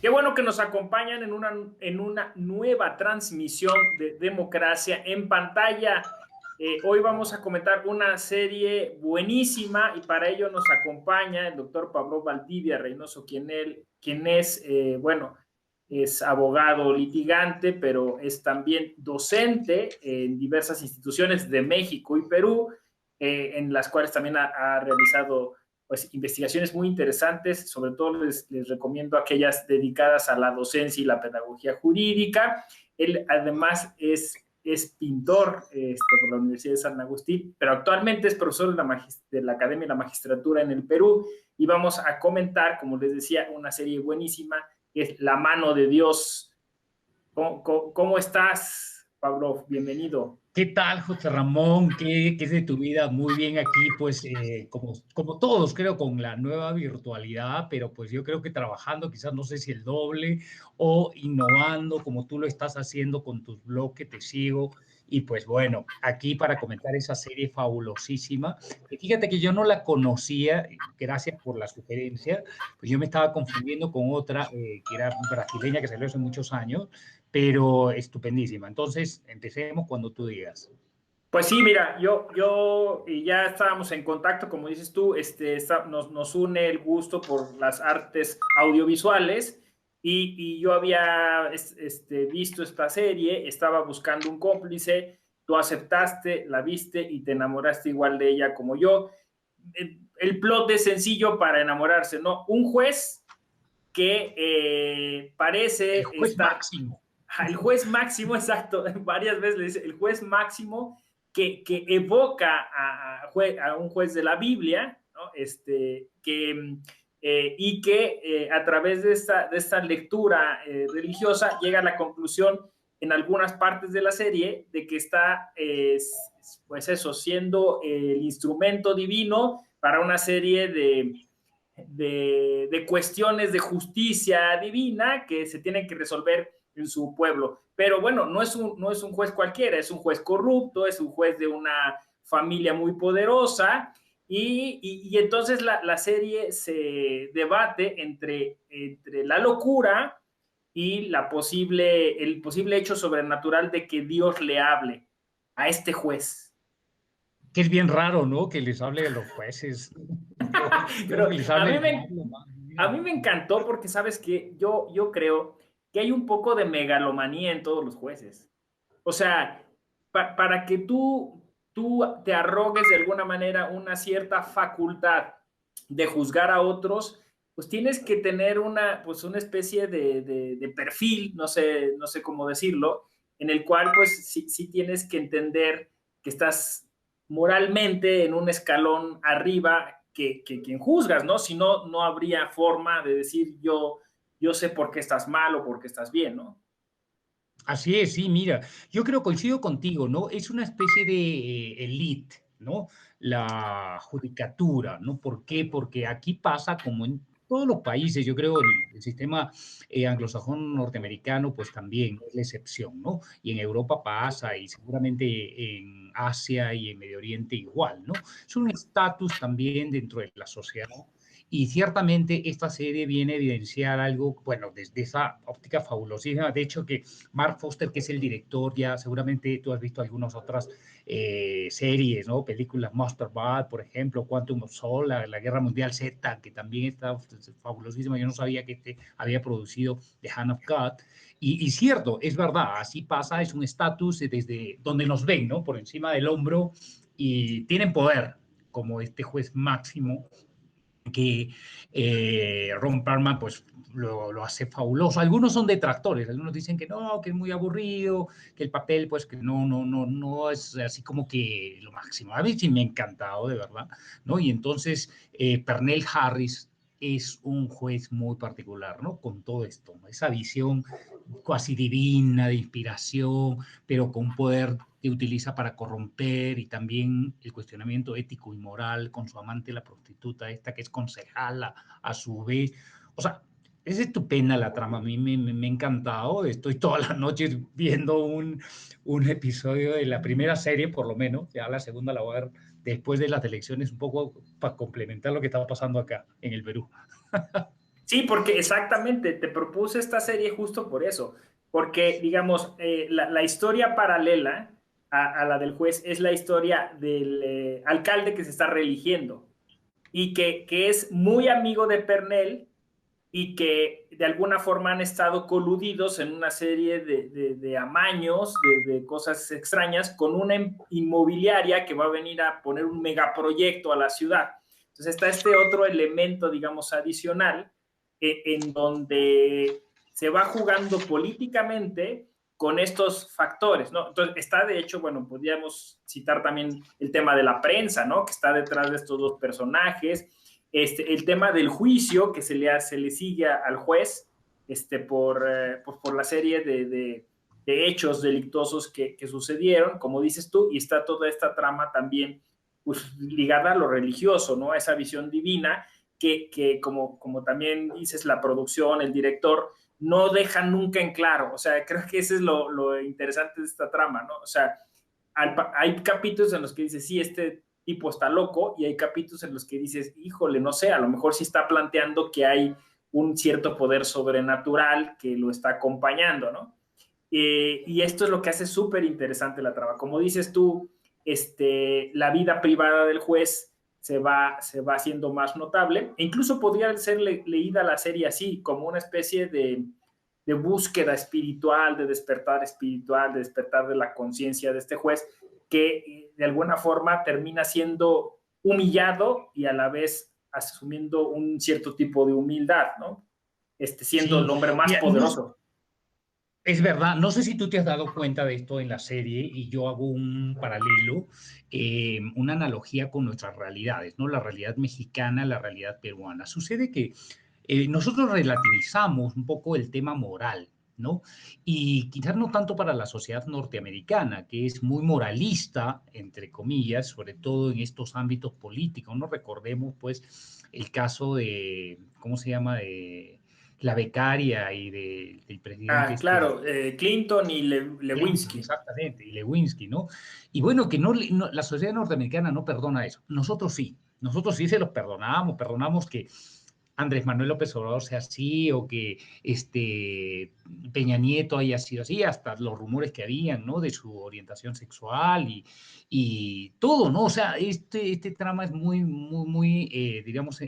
Qué bueno que nos acompañan en una nueva transmisión de Democracia en Pantalla. Hoy vamos a comentar una serie buenísima y para ello nos acompaña el doctor Pablo Valdivia Reynoso, quien es, bueno, es abogado litigante, pero es también docente en diversas instituciones de México y Perú, en las cuales también ha realizado pues, investigaciones muy interesantes. Sobre todo les recomiendo aquellas dedicadas a la docencia y la pedagogía jurídica. Él además es pintor por la Universidad de San Agustín, pero actualmente es profesor de la Academia de la Magistratura en el Perú, y vamos a comentar, como les decía, una serie buenísima, que es La mano de Dios. ¿Cómo estás, Pablo? Bienvenido. ¿Qué tal, José Ramón? ¿Qué es de tu vida? Muy bien aquí, pues como todos, creo, con la nueva virtualidad, pero pues yo creo que trabajando quizás no sé si el doble o innovando como tú lo estás haciendo con tus blogs que te sigo. Y pues bueno, aquí para comentar esa serie fabulosísima, que fíjate que yo no la conocía, gracias por la sugerencia, pues yo me estaba confundiendo con otra que era brasileña que salió hace muchos años, pero estupendísima. Entonces, empecemos cuando tú digas. Pues sí, mira, yo y ya estábamos en contacto, como dices tú, nos une el gusto por las artes audiovisuales, y yo había visto esta serie, estaba buscando un cómplice, tú aceptaste, la viste y te enamoraste igual de ella como yo. El plot es sencillo para enamorarse, ¿no? Un juez que El parece juez estar. máximo. El juez máximo, exacto, varias veces le dice el juez máximo, que evoca a un juez de la Biblia, ¿no? Y que a través de esta lectura religiosa llega a la conclusión en algunas partes de la serie de que está, pues eso, siendo el instrumento divino para una serie de cuestiones de justicia divina que se tienen que resolver en su pueblo. Pero bueno, no es un juez cualquiera, es un juez corrupto, es un juez de una familia muy poderosa, y entonces la serie se debate entre la locura y el posible hecho sobrenatural de que Dios le hable a este juez. Que es bien raro, ¿no? Que les hable a los jueces. Luego Pero que les a hable mí el me, diablo, madre A mía. mí me encantó porque, ¿sabes qué? Yo creo que hay un poco de megalomanía en todos los jueces. O sea, para que tú te arrogues de alguna manera una cierta facultad de juzgar a otros, pues tienes que tener pues una especie de perfil, no sé cómo decirlo, en el cual pues sí tienes que entender que estás moralmente en un escalón arriba que quien juzgas, ¿no? Si no, no habría forma de decir yo sé por qué estás mal o por qué estás bien, ¿no? Así es, sí, mira, yo creo, coincido contigo, ¿no? Es una especie de elite, ¿no? La judicatura, ¿no? ¿Por qué? Porque aquí pasa como en todos los países, yo creo el sistema anglosajón norteamericano, pues también es la excepción, ¿no? Y en Europa pasa, y seguramente en Asia y en Medio Oriente igual, ¿no? Es un estatus también dentro de la sociedad. Y ciertamente esta serie viene a evidenciar algo, bueno, desde esa óptica fabulosísima. De hecho, que Mark Foster, que es el director, ya seguramente tú has visto algunas otras series, ¿no? Películas, Masterbad, por ejemplo, Quantum of Solace, la Guerra Mundial Z, que también está fabulosísima. Yo no sabía que este había producido The Hand of God. Y cierto, es verdad, así pasa, es un estatus desde donde nos ven, ¿no? Por encima del hombro, y tienen poder, como este juez máximo que Ron Perlman pues lo hace fabuloso. Algunos son detractores, algunos dicen que no, que es muy aburrido, que el papel pues que no es así como que lo máximo. A mí sí me ha encantado, de verdad, ¿no? Y entonces Pernell Harris es un juez muy particular, ¿no? Con todo esto, ¿no? Esa visión casi divina, de inspiración, pero con poder que utiliza para corromper, y también el cuestionamiento ético y moral con su amante, la prostituta esta, que es concejala a su vez. O sea, es estupenda la trama, a mí me ha encantado. Estoy todas las noches viendo un episodio de la primera serie, por lo menos, ya la segunda la voy a ver después de las elecciones, un poco para complementar lo que estaba pasando acá en el Perú. Sí, porque exactamente, te propuse esta serie justo por eso, porque digamos, la historia paralela a la del juez es la historia del alcalde que se está reeligiendo y que es muy amigo de Pernell y que de alguna forma han estado coludidos en una serie de amaños, de cosas extrañas, con una inmobiliaria que va a venir a poner un megaproyecto a la ciudad. Entonces está este otro elemento, digamos, adicional, en donde se va jugando políticamente con estos factores, ¿no? Entonces está, de hecho, bueno, podríamos citar también el tema de la prensa, ¿no? Que está detrás de estos dos personajes, el tema del juicio que se le sigue al juez por la serie de hechos delictuosos que sucedieron, como dices tú, y está toda esta trama también pues, ligada a lo religioso, ¿no? A esa visión divina que como también dices, la producción, el director, no deja nunca en claro. O sea, creo que ese es lo interesante de esta trama, ¿no? O sea, hay capítulos en los que dices, sí, este tipo está loco, y hay capítulos en los que dices, híjole, no sé, a lo mejor sí está planteando que hay un cierto poder sobrenatural que lo está acompañando, ¿no? Y esto es lo que hace súper interesante la trama. Como dices tú, la vida privada del juez se va haciendo más notable, e incluso podría ser leída la serie así, como una especie de búsqueda espiritual, de despertar de la conciencia de este juez, que de alguna forma termina siendo humillado y a la vez asumiendo un cierto tipo de humildad, ¿no? Siendo Sí, el hombre más mira, no, poderoso. es verdad, no sé si tú te has dado cuenta de esto en la serie y yo hago un paralelo, una analogía con nuestras realidades, ¿no? La realidad mexicana, la realidad peruana. Sucede que nosotros relativizamos un poco el tema moral, ¿no? Y quizás no tanto para la sociedad norteamericana, que es muy moralista, entre comillas, sobre todo en estos ámbitos políticos, ¿no? Recordemos, pues, el caso de, ¿cómo se llama?, de la becaria y del presidente Ah, claro, Clinton y Clinton, Lewinsky. exactamente, y Lewinsky, ¿no? Y bueno, que la sociedad norteamericana no perdona eso. Nosotros sí se los perdonamos que Andrés Manuel López Obrador sea así o que Peña Nieto haya sido así, hasta los rumores que habían, ¿no? De su orientación sexual y todo, ¿no? O sea, este trama es muy, digamos,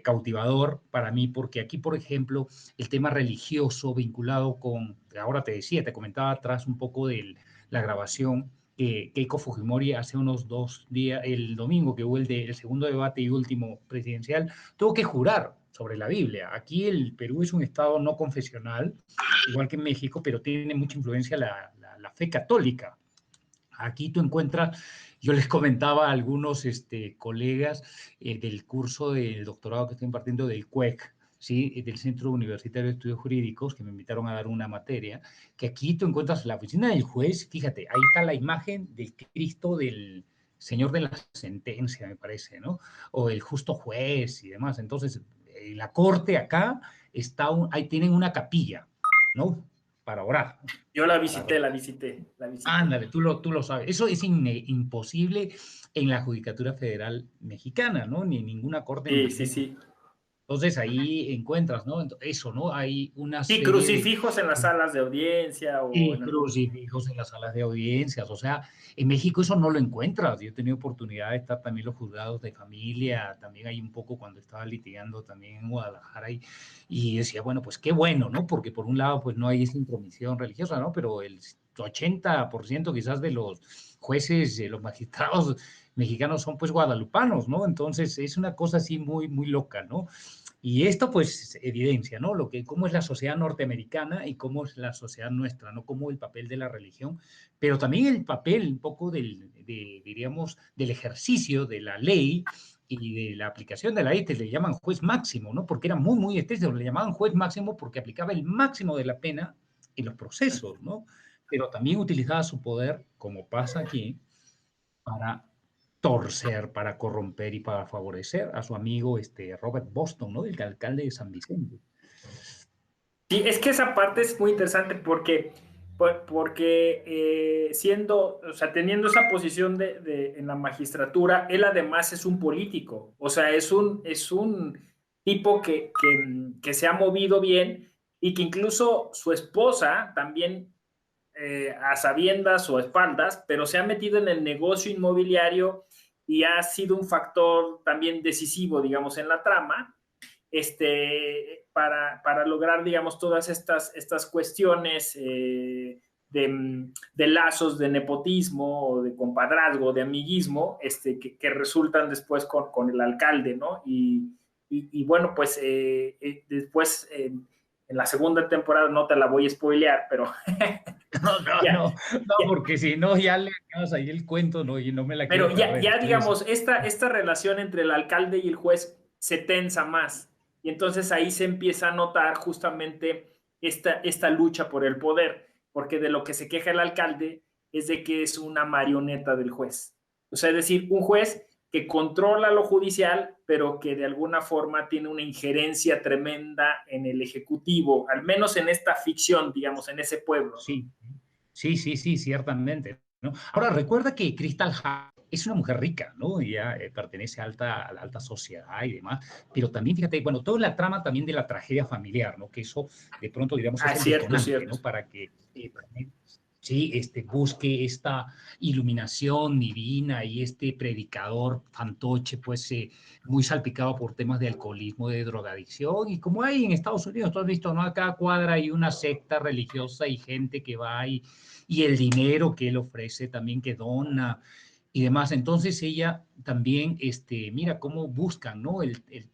cautivador para mí, porque aquí, por ejemplo, el tema religioso vinculado con, ahora te decía, te comentaba atrás un poco de la grabación que Keiko Fujimori hace unos 2 días, el domingo que hubo el segundo debate y último presidencial, tuvo que jurar sobre la Biblia. Aquí el Perú es un estado no confesional, igual que en México, pero tiene mucha influencia la fe católica. Aquí tú encuentras, yo les comentaba a algunos colegas del curso del doctorado que estoy impartiendo del CUEC, ¿sí? Del Centro Universitario de Estudios Jurídicos, que me invitaron a dar una materia, que aquí tú encuentras la oficina del juez, fíjate, ahí está la imagen del Cristo del Señor de la Sentencia, me parece, ¿no? O el justo juez y demás. Entonces, la corte acá ahí tienen una capilla, ¿no? Para orar, Yo la para visité, la visité, la visité. Ándale, tú lo sabes. Eso es imposible en la Judicatura Federal Mexicana, ¿no? Ni en ninguna corte Sí, sí, nivel. sí. Entonces ahí encuentras, ¿no? Eso, ¿no? Hay una Sí, serie de crucifijos en las salas de audiencia o y en algún... crucifijos en las salas de audiencias. O sea, en México eso no lo encuentras. Yo he tenido oportunidad de estar también en los juzgados de familia, también hay un poco cuando estaba litigando también en Guadalajara y decía, bueno, pues qué bueno, ¿no? Porque por un lado, pues no hay esa intromisión religiosa, ¿no? Pero el 80% quizás de los jueces, de los magistrados mexicanos son pues guadalupanos, ¿no? Entonces es una cosa así muy loca, ¿no? Y esto pues evidencia, ¿no? Cómo es la sociedad norteamericana y cómo es la sociedad nuestra, ¿no? Cómo el papel de la religión, pero también el papel un poco diríamos, del ejercicio de la ley y de la aplicación de la ley, que le llaman juez máximo, ¿no? Porque era muy estricto, le llamaban juez máximo porque aplicaba el máximo de la pena en los procesos, ¿no? Pero también utilizaba su poder, como pasa aquí, para torcer, para corromper y para favorecer a su amigo Robert Boston, ¿no? El alcalde de San Vicente. Sí, es que esa parte es muy interesante porque siendo, o sea, teniendo esa posición en la magistratura, él además es un político, o sea, tipo que se ha movido bien y que incluso su esposa también, a sabiendas o espaldas, pero se ha metido en el negocio inmobiliario y ha sido un factor también decisivo, digamos, en la trama, para lograr, digamos, todas estas cuestiones, de lazos de nepotismo, de compadrazgo, de amiguismo, que resultan después con el alcalde, ¿no? Y bueno, pues después en la segunda temporada, no te la voy a spoilear, pero No, no, ya, no, no, ya, porque si no, ya le acabas ahí el cuento, ¿no? Y no me la pero quiero ya, perder, ya estoy así. digamos, esta relación entre el alcalde y el juez se tensa más. Y entonces ahí se empieza a notar justamente esta lucha por el poder, porque de lo que se queja el alcalde es de que es una marioneta del juez. O sea, es decir, un juez que controla lo judicial, pero que de alguna forma tiene una injerencia tremenda en el ejecutivo, al menos en esta ficción, digamos, en ese pueblo, ¿no? Sí, sí, sí, sí, ciertamente, ¿no? Ahora, recuerda que Crystal Hack es una mujer rica, ¿no? Ella pertenece a la alta sociedad y demás, pero también, fíjate, bueno, toda la trama también de la tragedia familiar, ¿no? Que eso, de pronto, digamos, Ah, es es el cierto, es detonante, cierto. ¿no? Para que sí, busque esta iluminación divina y este predicador fantoche, pues, muy salpicado por temas de alcoholismo, de drogadicción, y como hay en Estados Unidos, tú has visto, ¿no? A cada cuadra hay una secta religiosa y gente que va y el dinero que él ofrece también que dona y demás. Entonces ella también, mira cómo buscan, ¿no?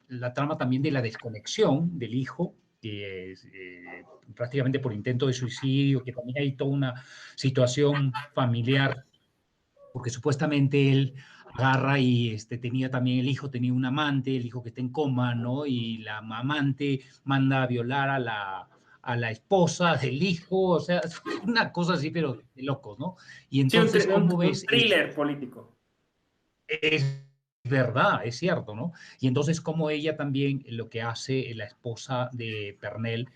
La trama también de la desconexión del hijo, que es, prácticamente por intento de suicidio, que también hay toda una situación familiar, porque supuestamente él agarra y tenía también el hijo, tenía un amante, el hijo que está en coma, ¿no? Y la amante manda a violar a la esposa del hijo, o sea, es una cosa así, pero de locos, ¿no? Y Sí, entonces, ¿cómo un ves? thriller político. Es verdad, es cierto, ¿no? Y entonces como ella también lo que hace la esposa de Pernell,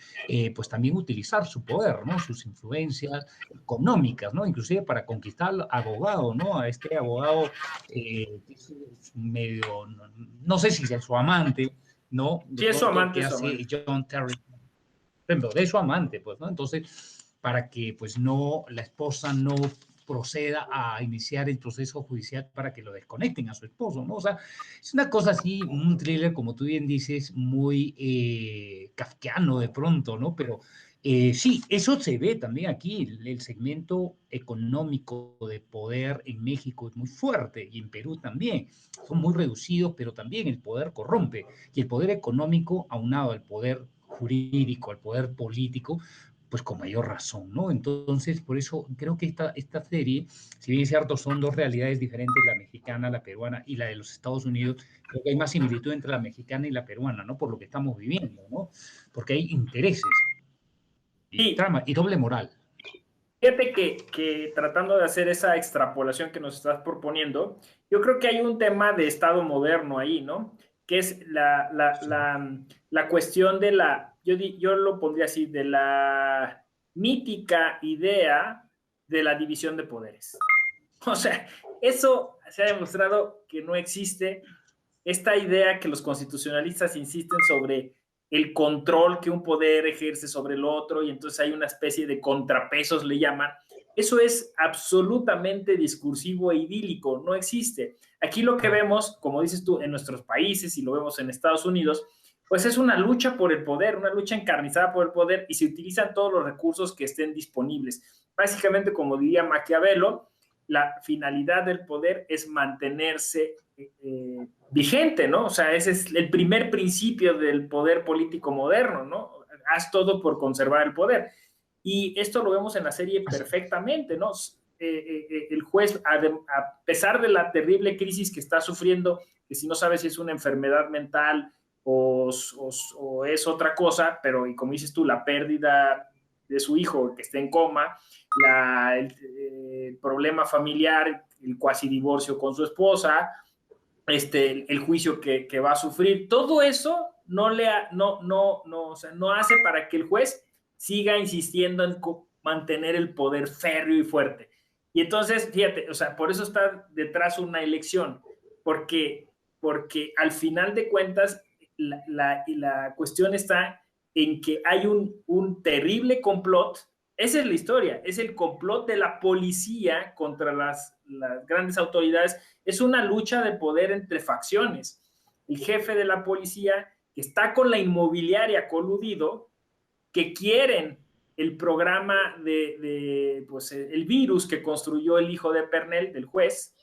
pues también utilizar su poder, ¿no? Sus influencias económicas, ¿no? Inclusive para conquistar al abogado, ¿no? A este abogado, que es medio, no, no sé si es su amante, ¿no? De Sí, es su pronto amante, que es su hace amante. John Terry, ejemplo, de su amante, pues, ¿no? Entonces, para que, pues, no, la esposa no proceda a iniciar el proceso judicial para que lo desconecten a su esposo, ¿no? O sea, es una cosa así, un thriller, como tú bien dices, muy kafkiano de pronto, ¿no? Pero sí, eso se ve también aquí, el segmento económico de poder en México es muy fuerte y en Perú también, son muy reducidos, pero también el poder corrompe y el poder económico aunado al poder jurídico, al poder político, pues con mayor razón, ¿no? Entonces, por eso creo que esta serie, si bien es cierto, son dos realidades diferentes, la mexicana, la peruana y la de los Estados Unidos, creo que hay más similitud entre la mexicana y la peruana, ¿no? Por lo que estamos viviendo, ¿no? Porque hay intereses y Sí, trama y doble moral. fíjate que tratando de hacer esa extrapolación que nos estás proponiendo, yo creo que hay un tema de Estado moderno ahí, ¿no? Que es Sí, la cuestión de yo lo pondría así, de la mítica idea de la división de poderes. O sea, eso se ha demostrado que no existe. Esta idea que los constitucionalistas insisten sobre el control que un poder ejerce sobre el otro y entonces hay una especie de contrapesos, le llaman. Eso es absolutamente discursivo e idílico, no existe. Aquí lo que vemos, como dices tú, en nuestros países y lo vemos en Estados Unidos, pues es una lucha por el poder, una lucha encarnizada por el poder y se utilizan todos los recursos que estén disponibles. Básicamente, como diría Maquiavelo, la finalidad del poder es mantenerse vigente, ¿no? O sea, ese es el primer principio del poder político moderno, ¿no? Haz todo por conservar el poder. Y esto lo vemos en la serie así, perfectamente, ¿no? El juez, a pesar de la terrible crisis que está sufriendo, que si no sabes si es una enfermedad mental o es otra cosa, pero y como dices tú, la pérdida de su hijo que está en coma, el problema familiar, el cuasi divorcio con su esposa, el juicio que va a sufrir, todo eso o sea, no hace para que el juez siga insistiendo en mantener el poder férreo y fuerte. Y entonces, fíjate, o sea, por eso está detrás una elección, porque, porque al final de cuentas, y la cuestión está en que hay un terrible complot. Esa es la historia, es el complot de la policía contra las grandes autoridades. Es una lucha de poder entre facciones. El jefe de la policía, que está con la inmobiliaria coludido, que quieren el programa pues, el virus que construyó el hijo de Pernell, del juez,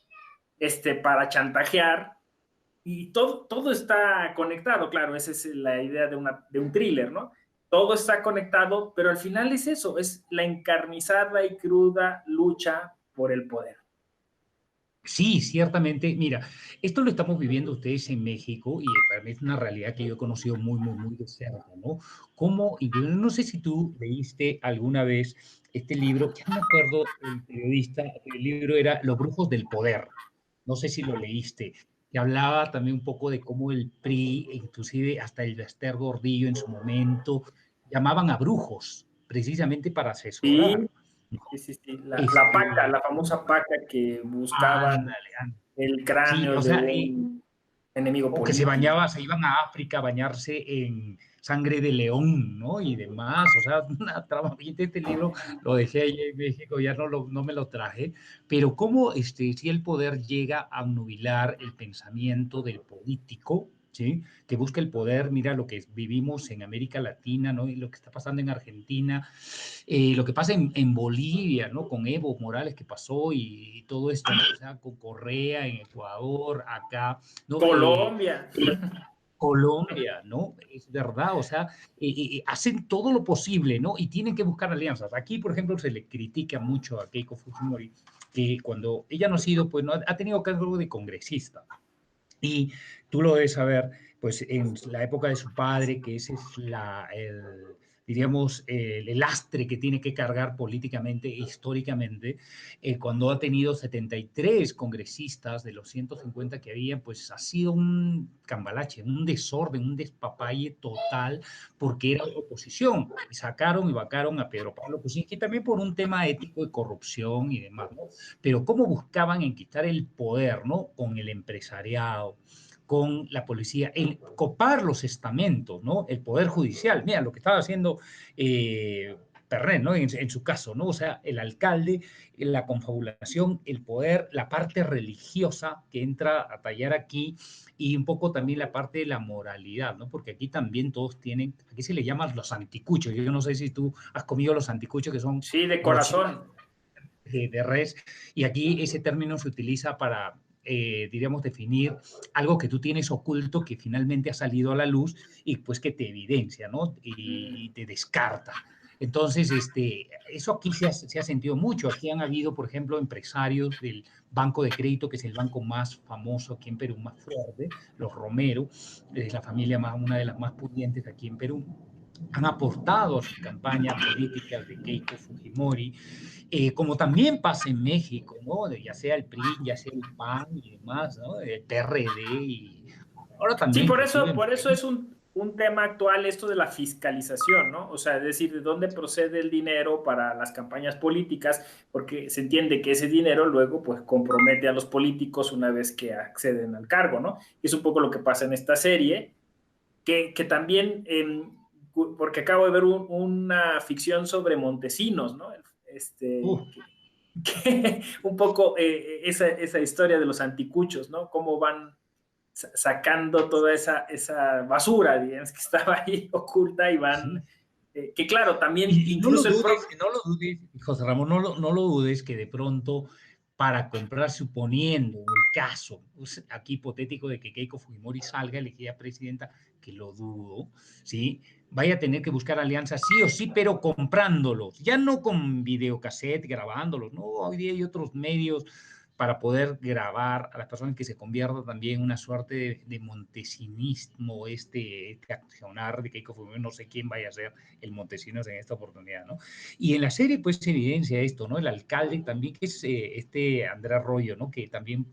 para chantajear. Y todo está conectado, claro, esa es la idea de un thriller, ¿no? Todo está conectado, pero al final es eso, es la encarnizada y cruda lucha por el poder. Sí, ciertamente. Mira, esto lo estamos viviendo ustedes en México y para mí es una realidad que yo he conocido muy, muy, muy de cerca, ¿no? Como, y yo no sé si tú leíste alguna vez este libro, ya no me acuerdo el periodista, el libro era Los Brujos del Poder. No sé si lo leíste, que hablaba también un poco de cómo el PRI, inclusive hasta el Bester Gordillo en su momento, llamaban a brujos precisamente para Sí, asesorar. ¿No? sí. La paca, Este, la famosa paca que buscaba ándale, ándale. el Sí, cráneo o de sea, un enemigo o que se político. bañaba, se iban a África a bañarse en sangre de león, ¿no? Y demás, o sea, una trama. Fíjate, este libro lo dejé ahí en México, ya no me lo traje, pero cómo si el poder llega a nubilar el pensamiento del político, ¿sí? Que busca el poder, mira lo que vivimos en América Latina, ¿no? Y lo que está pasando en Argentina, lo que pasa en Bolivia, ¿no? Con Evo Morales que pasó y todo esto, ¿no? O sea, con Correa en Ecuador, acá, ¿no? Colombia. Colombia, ¿no? Es verdad, o sea, hacen todo lo posible, ¿no? Y tienen que buscar alianzas. Aquí, por ejemplo, se le critica mucho a Keiko Fujimori que cuando ella no ha sido, pues no ha tenido cargo de congresista. Y tú lo debes saber, pues en la época de su padre, que ese es diríamos, el lastre que tiene que cargar políticamente e históricamente, cuando ha tenido 73 congresistas de los 150 que había, pues ha sido un cambalache, un desorden, un despapalle total, porque era oposición. Y sacaron y vacaron a Pedro Pablo Kuczynski también por un tema ético de corrupción y demás, ¿no? Pero cómo buscaban en quitar el poder, ¿no? Con el empresariado, con la policía, el copar los estamentos, ¿no? El poder judicial. Mira lo que estaba haciendo Perret, ¿no? En su caso, ¿no? O sea, el alcalde, la confabulación, el poder, la parte religiosa que entra a tallar aquí y un poco también la parte de la moralidad, ¿no? Porque aquí también todos tienen, aquí se le llaman los anticuchos. Yo no sé si tú has comido los anticuchos, que son Sí, de brochitas corazón. de res, y aquí ese término se utiliza para, diríamos, definir algo que tú tienes oculto que finalmente ha salido a la luz y pues que te evidencia, ¿no? Y te descarta. Entonces, eso aquí se ha sentido mucho. Aquí han habido, por ejemplo, empresarios del Banco de Crédito, que es el banco más famoso aquí en Perú, más fuerte, los Romero, es la familia más, una de las más pudientes aquí en Perú, han aportado a su campaña política de Keiko Fujimori, como también pasa en México, ¿no? Ya sea el PRI, ya sea el PAN y demás, ¿no? El PRD y ahora Sí, también inclusive en por eso Perú. es un tema actual esto de la fiscalización, ¿no? O sea, es decir, de dónde procede el dinero para las campañas políticas, porque se entiende que ese dinero luego pues compromete a los políticos una vez que acceden al cargo, ¿no? Y es un poco lo que pasa en esta serie, que también, porque acabo de ver una ficción sobre Montesinos, ¿no? Uh, Que un poco esa historia de los anticuchos, ¿no? Cómo van sacando toda esa basura, digamos, que estaba ahí oculta y van, sí. que claro, también Y no lo incluso el dudes, propio... no lo dudes, José Ramón, no lo dudes que de pronto para comprar, suponiendo el caso, pues, aquí hipotético de que Keiko Fujimori salga elegida presidenta, que lo dudo, ¿sí? Vaya a tener que buscar alianzas sí o sí, pero comprándolos, ya no con videocassette, grabándolos, ¿no? Hoy día hay otros medios para poder grabar a las personas que se convierta también una suerte de montesinismo, accionar de Keiko Fujimori, no sé quién vaya a ser el Montesinos en esta oportunidad, ¿no? Y en la serie, pues, se evidencia esto, ¿no? El alcalde también, que es Andrés Arroyo, ¿no? Que también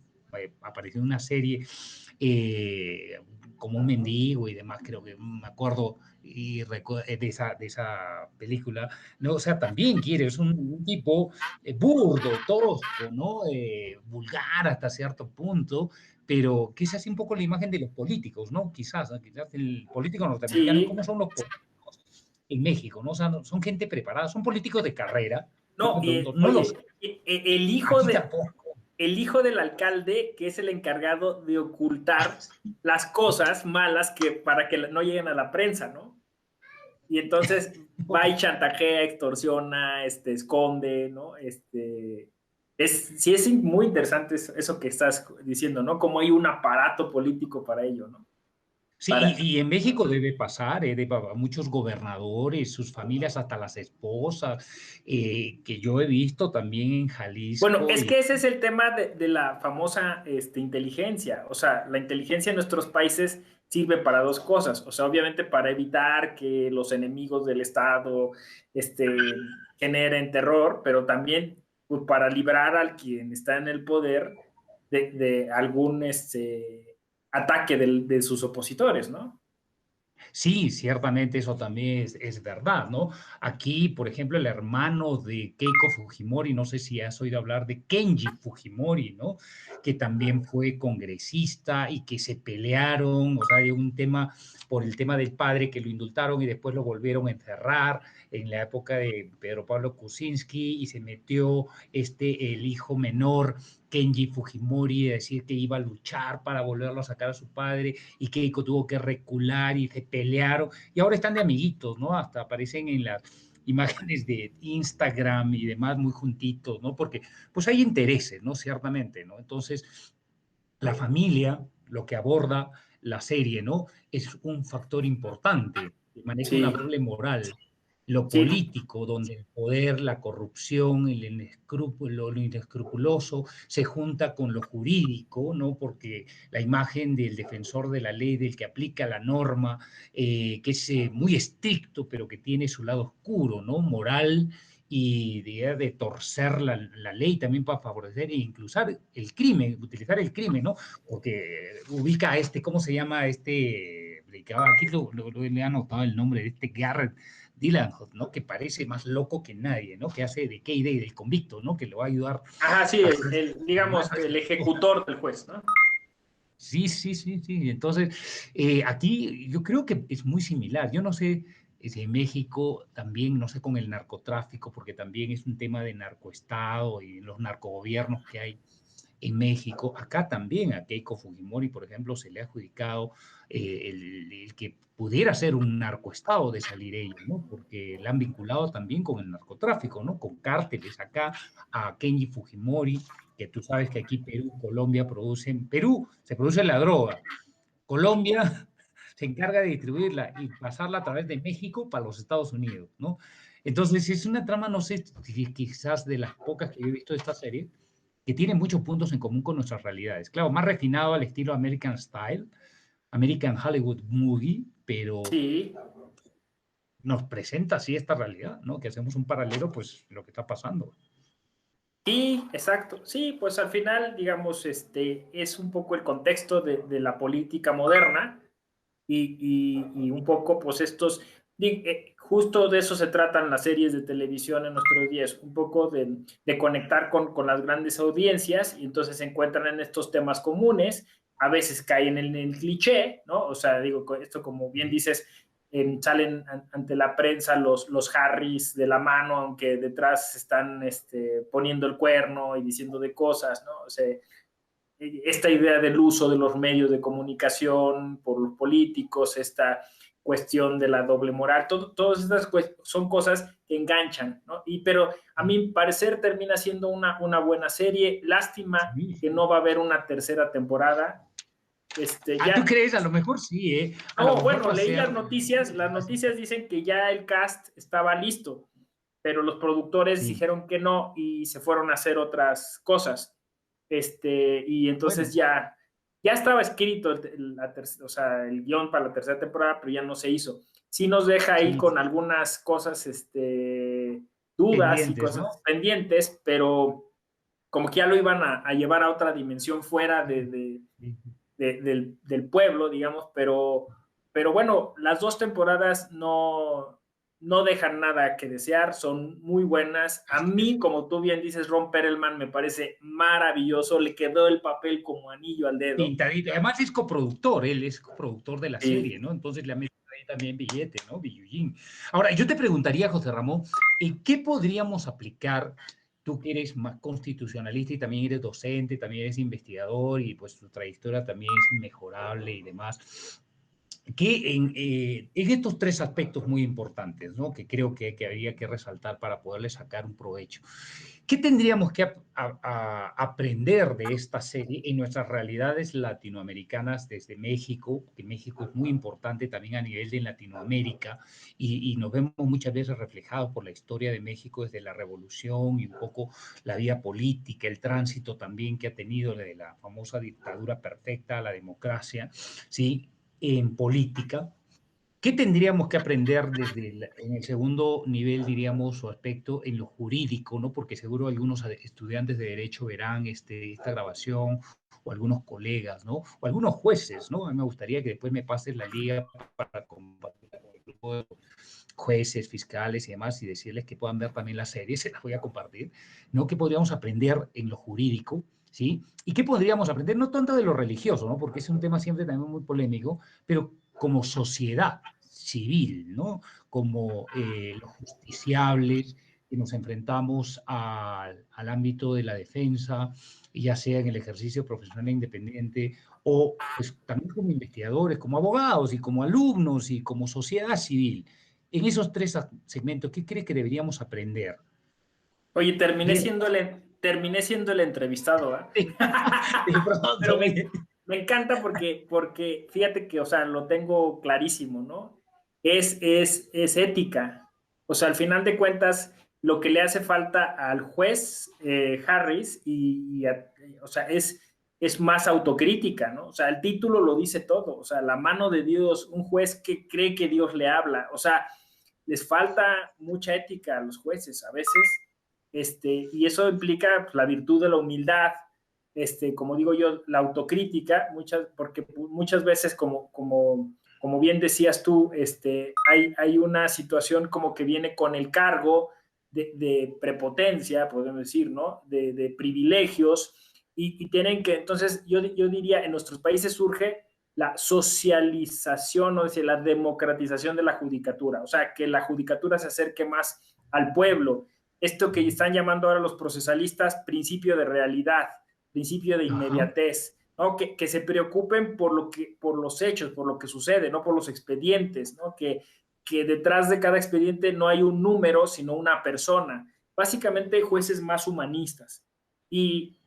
apareció en una serie como un mendigo y demás, creo que me acuerdo de esa película, ¿no? O sea, también quiere, es un tipo burdo, tosco, ¿no? Vulgar hasta cierto punto, pero que es así un poco la imagen de los políticos, ¿no? Quizás, ¿no? Quizás el político norteamericano, Sí, ¿cómo son los políticos en México? ¿No? O sea, son gente preparada, son políticos de carrera. Yo no, me pregunto, no lo sé, oye, aquí tampoco. el hijo del alcalde, que es el encargado de ocultar las cosas malas que para que no lleguen a la prensa, ¿no? Y entonces va y chantajea, extorsiona, esconde, ¿no? Sí es muy interesante eso que estás diciendo, ¿no? Como hay un aparato político para ello, ¿no? Sí, Para, y en México debe pasar, muchos gobernadores, sus familias, hasta las esposas, que yo he visto también en bueno, Jalisco. es que Y ese es el tema de la famosa inteligencia. O sea, la inteligencia en nuestros países sirve para dos cosas. O sea, obviamente para evitar que los enemigos del Estado generen terror, pero también pues, para librar al quien está en el poder de algún ataque de sus opositores, ¿no? sí, ciertamente eso también es verdad, ¿no? Aquí, por ejemplo, el hermano de Keiko Fujimori, no sé si has oído hablar de Kenji Fujimori, ¿no? Que también fue congresista y que se pelearon, o sea, hay un tema por el tema del padre que lo indultaron y después lo volvieron a encerrar en la época de Pedro Pablo Kuczynski y se metió el hijo menor, Kenji Fujimori, a decir que iba a luchar para volverlo a sacar a su padre y Keiko tuvo que recular y se pelearon y ahora están de amiguitos, ¿no? Hasta aparecen en las imágenes de Instagram y demás muy juntitos, ¿no? Porque pues hay intereses, ¿no? Ciertamente, ¿no? Entonces, la familia, lo que aborda la serie, ¿no? Es un factor importante, maneja una Sí, doble moral, lo sí. político, donde el poder, la corrupción, el inescrupulo, lo inescrupuloso se junta con lo jurídico, ¿no? Porque la imagen del defensor de la ley, del que aplica la norma, que es muy estricto, pero que tiene su lado oscuro, ¿no? Moral y de torcer la ley también para favorecer e incluso el crimen, utilizar el crimen, ¿no? Porque ubica a ¿cómo se llama aquí le he anotado el nombre de Garrett Dylan, ¿no? Que parece más loco que nadie, ¿no? Que hace de K-Day, del convicto, ¿no? Que lo va a ayudar Ajá, sí, a hacer digamos, más. el ejecutor del juez, ¿no? Sí, sí, sí, sí. Entonces, aquí yo creo que es muy similar. Yo no sé si en México también, no sé con el narcotráfico, porque también es un tema de narcoestado y los narcogobiernos que hay en México. Acá también a Keiko Fujimori, por ejemplo, se le ha adjudicado el que pudiera ser un narcoestado de salir ella, ¿no? Porque la han vinculado también con el narcotráfico, ¿no? Con cárteles acá, a Kenji Fujimori, que tú sabes que aquí Perú, Colombia producen, Perú se produce la droga, Colombia se encarga de distribuirla y pasarla a través de México para los Estados Unidos, ¿no? Entonces es una trama, no sé, si quizás de las pocas que yo he visto de esta serie, que tiene muchos puntos en común con nuestras realidades. Claro, más refinado al estilo American Style, American Hollywood Movie, pero Sí, nos presenta así esta realidad, ¿no? Que hacemos un paralelo, pues, lo que está pasando. sí, exacto. Sí, pues al final, digamos, es un poco el contexto de la política moderna y un poco, pues justo de eso se tratan las series de televisión en nuestros días, un poco de conectar con las grandes audiencias y entonces se encuentran en estos temas comunes, a veces caen en el cliché, ¿no? O sea, digo, esto como bien dices, salen ante la prensa los Harrys de la mano, aunque detrás están poniendo el cuerno y diciendo de cosas, ¿no? O sea, esta idea del uso de los medios de comunicación por los políticos, esta cuestión de la doble moral, todas estas son cosas que enganchan, ¿no? Pero a mi parecer termina siendo una buena serie. Lástima Sí, que sí. no va a haber una tercera temporada. ¿Tú Ya, crees? A lo mejor sí, ¿eh? A lo no, mejor bueno, va a leí ser. las noticias dicen que ya el cast estaba listo, pero los productores Sí. dijeron que no y se fueron a hacer otras cosas. Y entonces Bueno, ya estaba escrito o sea, el guión para la tercera temporada, pero ya no se hizo. Sí nos deja ahí sí, con algunas cosas, dudas y pendientes, ¿no? cosas pendientes, pero como que ya lo iban a llevar a otra dimensión fuera Sí. del pueblo, digamos, pero bueno, las dos temporadas no dejan nada que desear, son muy buenas. A mí, como tú bien dices, Ron Perelman me parece maravilloso, le quedó el papel como anillo al dedo. Pintadito. Además es coproductor, él es coproductor de la serie, Sí. ¿no? Entonces le ha metido ahí también billete, ¿no? Billullín. Ahora, yo te preguntaría, José Ramón, ¿en qué podríamos aplicar, tú que eres más constitucionalista y también eres docente, también eres investigador y pues tu trayectoria también es inmejorable y demás? Que en estos tres aspectos muy importantes, ¿no? Que creo que habría que resaltar para poderle sacar un provecho. ¿Qué tendríamos que aprender de esta serie en nuestras realidades latinoamericanas desde México? Que México es muy importante también a nivel de Latinoamérica y nos vemos muchas veces reflejados por la historia de México desde la revolución y un poco la vía política, el tránsito también que ha tenido de la famosa dictadura perfecta a la democracia, ¿sí? En política. ¿Qué tendríamos que aprender desde en el segundo nivel, diríamos, o aspecto en lo jurídico, ¿no? Porque seguro algunos estudiantes de derecho verán esta grabación, o algunos colegas, ¿no? O algunos jueces, ¿no? A mí me gustaría que después me pases la liga para compartirla con el grupo de jueces, fiscales y demás, y decirles que puedan ver también la serie, se las voy a compartir, ¿no? ¿Qué podríamos aprender en lo jurídico? ¿Sí? ¿Y qué podríamos aprender? No tanto de lo religioso, ¿no? Porque es un tema siempre también muy polémico, pero como sociedad civil, ¿no? Como los justiciables, que nos enfrentamos al ámbito de la defensa, ya sea en el ejercicio profesional independiente o pues, también como investigadores, como abogados y como alumnos y como sociedad civil. En esos tres segmentos, ¿qué crees que deberíamos aprender? Oye, Bien. terminé siendo el entrevistado, ¿eh? De pronto, Pero me encanta porque fíjate que, o sea, lo tengo clarísimo, ¿no? Es ética. O sea, al final de cuentas, lo que le hace falta al juez Harris o sea, es más autocrítica, ¿no? O sea, el título lo dice todo. O sea, la mano de Dios, un juez que cree que Dios le habla. O sea, les falta mucha ética a los jueces a veces, y eso implica pues, la virtud de la humildad, como digo yo, la autocrítica, porque muchas veces, como bien decías tú, hay una situación como que viene con el cargo de prepotencia, podemos decir, ¿no? De privilegios, y tienen que, entonces, yo diría, en nuestros países surge la socialización, o decir, la democratización de la judicatura, o sea, que la judicatura se acerque más al pueblo. Esto que están llamando ahora los procesalistas principio de realidad, principio de ajá, inmediatez, ¿no? Que se preocupen por los hechos, por lo que sucede, no por los expedientes, ¿no? Que detrás de cada expediente no hay un número, sino una persona. Básicamente jueces más humanistas. Y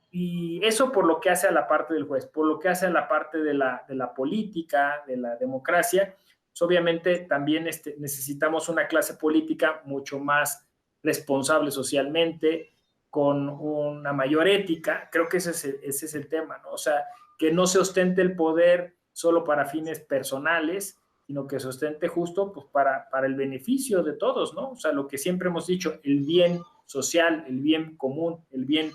eso por lo que hace a la parte del juez, por lo que hace a la parte de la política, de la democracia, pues obviamente también necesitamos una clase política mucho más responsable socialmente, con una mayor ética. Creo que ese es el tema, ¿no? O sea, que no se ostente el poder solo para fines personales, sino que se ostente justo pues, para el beneficio de todos, ¿no? O sea, lo que siempre hemos dicho, el bien social, el bien común, el bien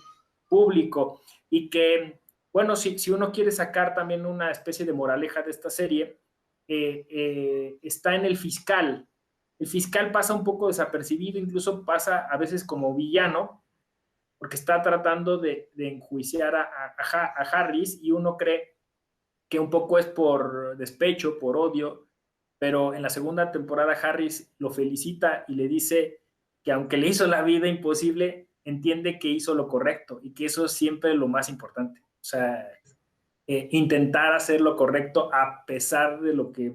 público, y que, bueno, si uno quiere sacar también una especie de moraleja de esta serie, está en el fiscal. El fiscal pasa un poco desapercibido, incluso pasa a veces como villano, porque está tratando de enjuiciar a Harris, y uno cree que un poco es por despecho, por odio, pero en la segunda temporada Harris lo felicita y le dice que aunque le hizo la vida imposible, entiende que hizo lo correcto y que eso es siempre lo más importante. O sea, intentar hacer lo correcto a pesar de lo que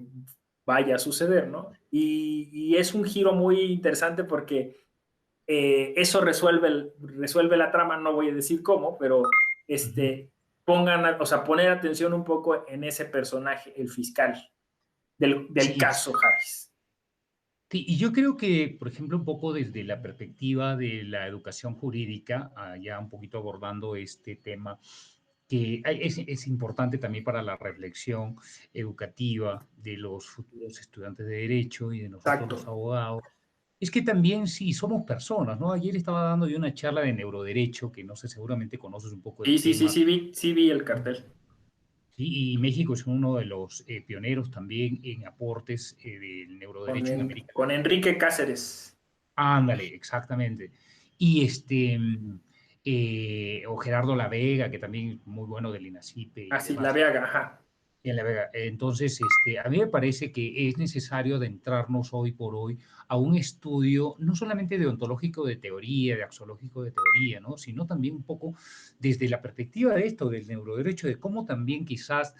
vaya a suceder, ¿no? Y es un giro muy interesante porque eso resuelve la trama, no voy a decir cómo, pero uh-huh. pongan, o sea, poner atención un poco en ese personaje, el fiscal del Sí, caso Harris. sí, y yo creo que, por ejemplo, un poco desde la perspectiva de la educación jurídica, ya un poquito abordando este tema, que es importante también para la reflexión educativa de los futuros estudiantes de derecho y de nosotros Exacto. los abogados, es que también sí somos personas, ¿no? Ayer estaba dando yo una charla de neuroderecho, que no sé, seguramente conoces un poco Sí, el sí, sí, tema. sí vi el cartel. Sí, y México es uno de los pioneros también en aportes del neuroderecho en América Con Latina. Enrique Cáceres. Ándale, exactamente. Y o Gerardo La Vega, que también es muy bueno del INACIPE y Así, La demás. Viaga, ajá. En La Vega. Entonces, a mí me parece que es necesario adentrarnos hoy por hoy a un estudio no solamente deontológico de teoría, de axiológico de teoría, ¿no? Sino también un poco desde la perspectiva de esto, del neuroderecho, de cómo también quizás,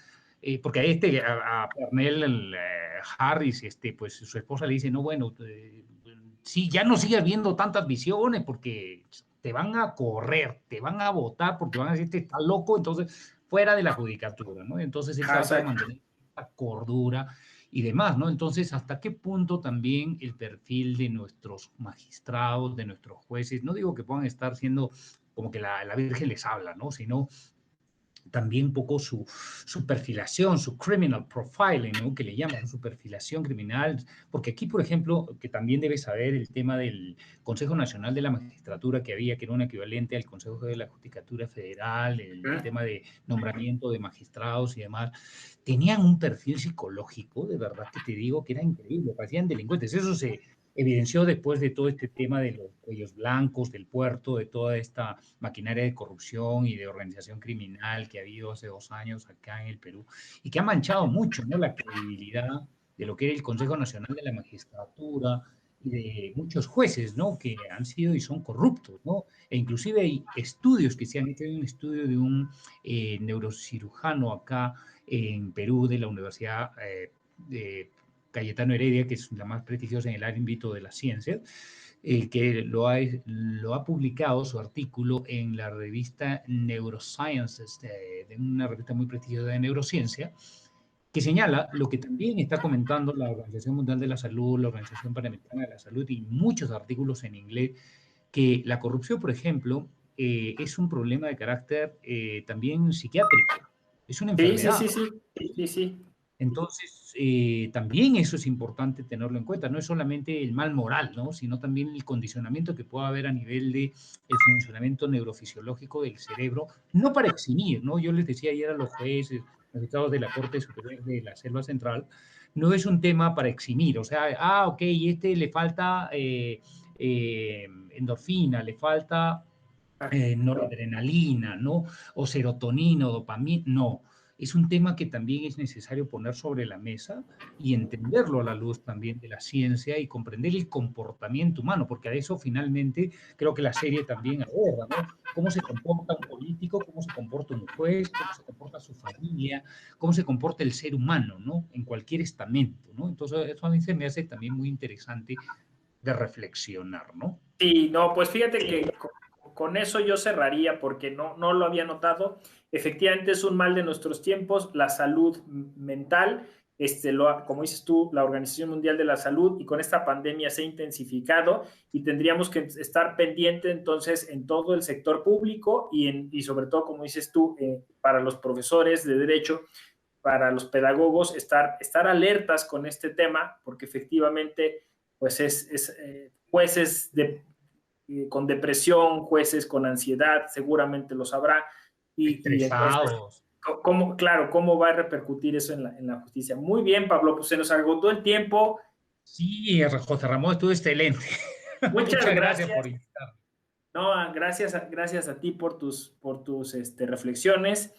porque a Pernell Harris, pues su esposa le dice, no, bueno, sí, ya no sigas viendo tantas visiones porque te van a correr, te van a votar porque van a decir, este está loco, entonces fuera de la judicatura, ¿no? Entonces él Ajá, trata de exacto. mantener la cordura y demás, ¿no? Entonces, ¿hasta qué punto también el perfil de nuestros magistrados, de nuestros jueces, no digo que puedan estar siendo como que la Virgen les habla, ¿no? Sino también un poco su perfilación, su criminal profiling, ¿no? Que le llaman su perfilación criminal, porque aquí, por ejemplo, que también debes saber el tema del Consejo Nacional de la Magistratura que había, que era un equivalente al Consejo de la Judicatura Federal, el ¿Mm? tema de nombramiento de magistrados y demás, tenían un perfil psicológico, de verdad que te digo que era increíble, parecían delincuentes. Eso se evidenció después de todo este tema de los cuellos blancos, del puerto, de toda esta maquinaria de corrupción y de organización criminal que ha habido hace 2 años acá en el Perú y que ha manchado mucho, ¿no?, la credibilidad de lo que era el Consejo Nacional de la Magistratura y de muchos jueces, ¿no?, que han sido y son corruptos, ¿no? E inclusive hay estudios que se han hecho, hay un estudio de un neurocirujano acá en Perú de la Universidad de Cayetano Heredia, que es la más prestigiosa en el ámbito de las ciencias, que lo ha publicado su artículo en la revista Neurosciences, de una revista muy prestigiosa de neurociencia, que señala lo que también está comentando la Organización Mundial de la Salud, la Organización Panamericana de la Salud y muchos artículos en inglés, que la corrupción, por ejemplo, es un problema de carácter también psiquiátrico, es una Sí, sí, enfermedad. sí, sí. Sí, sí. Entonces, también eso es importante tenerlo en cuenta. No es solamente el mal moral, ¿no?, sino también el condicionamiento que pueda haber a nivel de el funcionamiento neurofisiológico del cerebro, no para eximir, ¿no? Yo les decía ayer a los jueces, magistrados de la Corte Superior de la Selva Central, no es un tema para eximir, o sea, ok, le falta endorfina, le falta Ah, noradrenalina, ¿no? O serotonina o dopamina, no. Es un tema que también es necesario poner sobre la mesa y entenderlo a la luz también de la ciencia y comprender el comportamiento humano, porque a eso finalmente creo que la serie también aborda, ¿no? Cómo se comporta un político, cómo se comporta un juez, cómo se comporta su familia, cómo se comporta el ser humano, ¿no? En cualquier estamento, ¿no? Entonces, eso a mí se me hace también muy interesante de reflexionar, ¿no? sí, no, pues fíjate que con eso yo cerraría porque no lo había notado. Efectivamente es un mal de nuestros tiempos, la salud mental, como dices tú, la Organización Mundial de la Salud y con esta pandemia se ha intensificado y tendríamos que estar pendiente entonces en todo el sector público y sobre todo, como dices tú, para los profesores de derecho, para los pedagogos, estar alertas con este tema porque efectivamente pues jueces con depresión, jueces con ansiedad, seguramente lo sabrá, y entonces, Estresados. claro, ¿cómo va a repercutir eso en la justicia? Muy bien, Pablo, pues se nos agotó el tiempo. Sí, José Ramón, estuvo excelente. Muchas Muchas gracias por gracias. invitarme. No, gracias a ti por tus reflexiones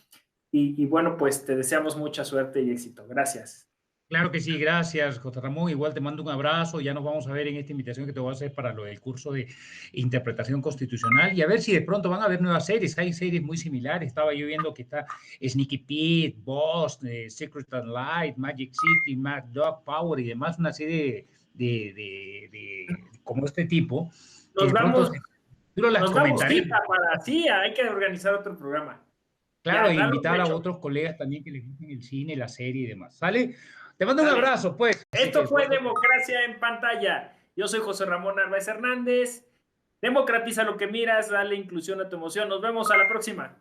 y bueno, pues te deseamos mucha suerte y éxito. Gracias. Claro que sí, gracias, José Ramón. Igual te mando un abrazo. Ya nos vamos a ver en esta invitación que te voy a hacer para lo del curso de interpretación constitucional y a ver si de pronto van a haber nuevas series. Hay series muy similares. Estaba yo viendo que está Sneaky Pete, Boss, Secret and Light, Magic City, Mad Dog Power y demás, una serie como este tipo, que Nos de pronto damos, en el futuro las nos damos cita comentaremos. para, sí, hay que organizar otro programa. Claro, Ya, e dalo por invitar a hecho. otros colegas también que les gusten el cine, la serie y demás. ¿Sale? Te mando un Dale. abrazo, pues. Así que Esto fue esfuerzo. Democracia en Pantalla. Yo soy José Ramón Narváez Hernández. Democratiza lo que miras, dale inclusión a tu emoción. Nos vemos a la próxima.